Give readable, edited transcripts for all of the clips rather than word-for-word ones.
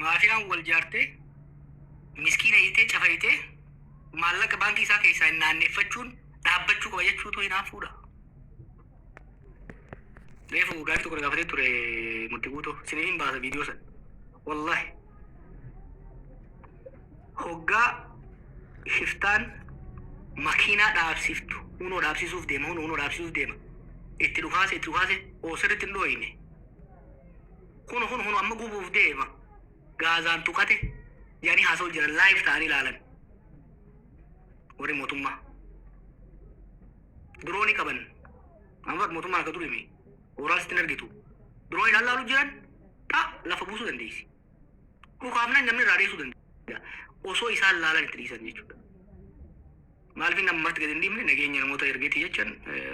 maafiyaan wal jaartee miskiina hiitee cafayitee maallaqa baankii isaa keessaa naanneeffachuun dhaabbachuu qaba jechuutu hinaafuudha. Reefu gaarii tokko gaafatee ture murtii guutuu siniin baasa viidiyoo san wallahi hoggaa shiftaan makiinaa dhaabsiftu unoo dhaabsisuuf deema itti dhukaase oosirritti hin dhooyine kun amma gubuuf deema gaazaan tuqate yaani haasa'u jiran live ta'anii ilaalan warri mootummaa diroonii qaban amma mootummaa akka durimi waraasitti hin argitu diroonii ilaalaalu jiran lafa buusuu dandeessi dhukaafnaan namni irraa dheessuu dandeessa osoo isaan laalan itti dhiisan jechuudha. Maaliif namatti gadi hin dhiibne nageenya namoota ergeetii jechaan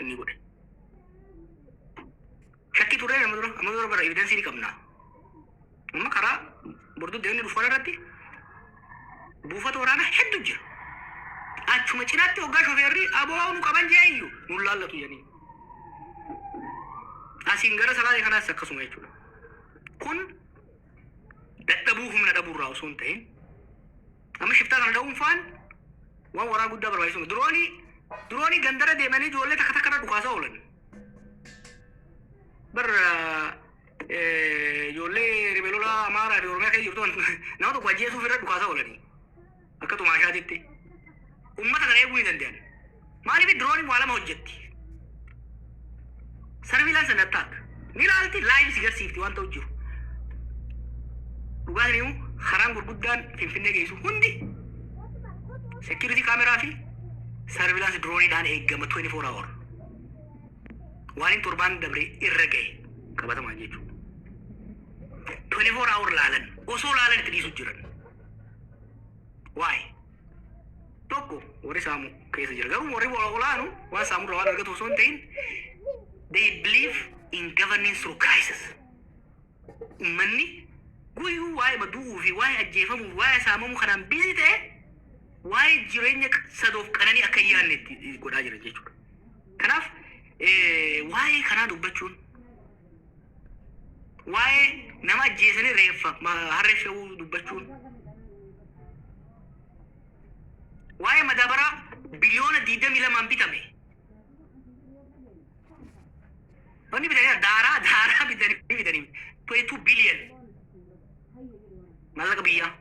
ni godhe. Shakkii turre amma dura bara evidensii ni qabna. Amma karaa borduu deemni dhufu irratti buufata waraanaa hedduu jira. Achuma cinaatti hoggaa shofeerri aboo nu qaban jeeyyu nu laallatu jedhanii. Asiin gara salaatee kanaas akkasuma jechuudha. Kun dadhabuu humna dhabuurraa osoo hin ta'in amma shiftaa kana dhuunfaan waan waraana guddaa barbaachisuma. Diroonii gandara deemanii ijoollee takka takka irra dhukaasaa oolan. Ijoollee ribeelolaa Amaaraa fi Oromiyaa keessa jirtu nama tokko ajjeesuuf irra dhukaasaa oolanii akka tumaashaatitti. Uummata kana eeguu hin danda'an. Maaliif dirooniin waa lama hojjetti? Surveillance and attack. Ni ilaalti live si garsiifti waan ta'u jiru. Dhugaatiin immoo karaan gurguddaan Finfinnee geessu hundi security camera fi surveillance droneidhaan eegama 24 hour. Waan torbaan dabre irra gahe qabatamaa jechuudha. 24 hour laalan osoo laalan itti dhiisu jiran. Why? Tokko warri saamu keessa jira. Garuu warri olaanu waan saamurra waan argatu osoo hin ta'in they believe in governing through crisis. Uummanni guyyuu waa'ee madu'uu fi waa'ee ajjeefamuu waa'ee saamamuu kanaan busy ta'e waa'ee jireenya sadoof qananii akka yaadne itti godhaa jiran jechuudha. Kanaaf waa'ee kanaa dubbachuun waa'ee nama ajjeesanii reeffa harreeffamuu dubbachuun waa'ee madaabaraa biliyoona 22 bitame wanni bitanii daaraa bitanii 22 billion maallaqa biyyaa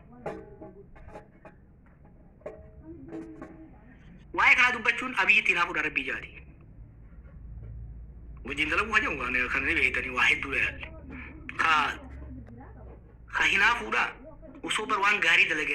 waa'ee kanaa dubbachuun abiyyitti hinaafuudha rabbii jaati. Wajjin dalaguu hajamu kan ni beektanii waa hedduu yaalle. Ka hinaafuudha osoo bar waan gaarii dalaganii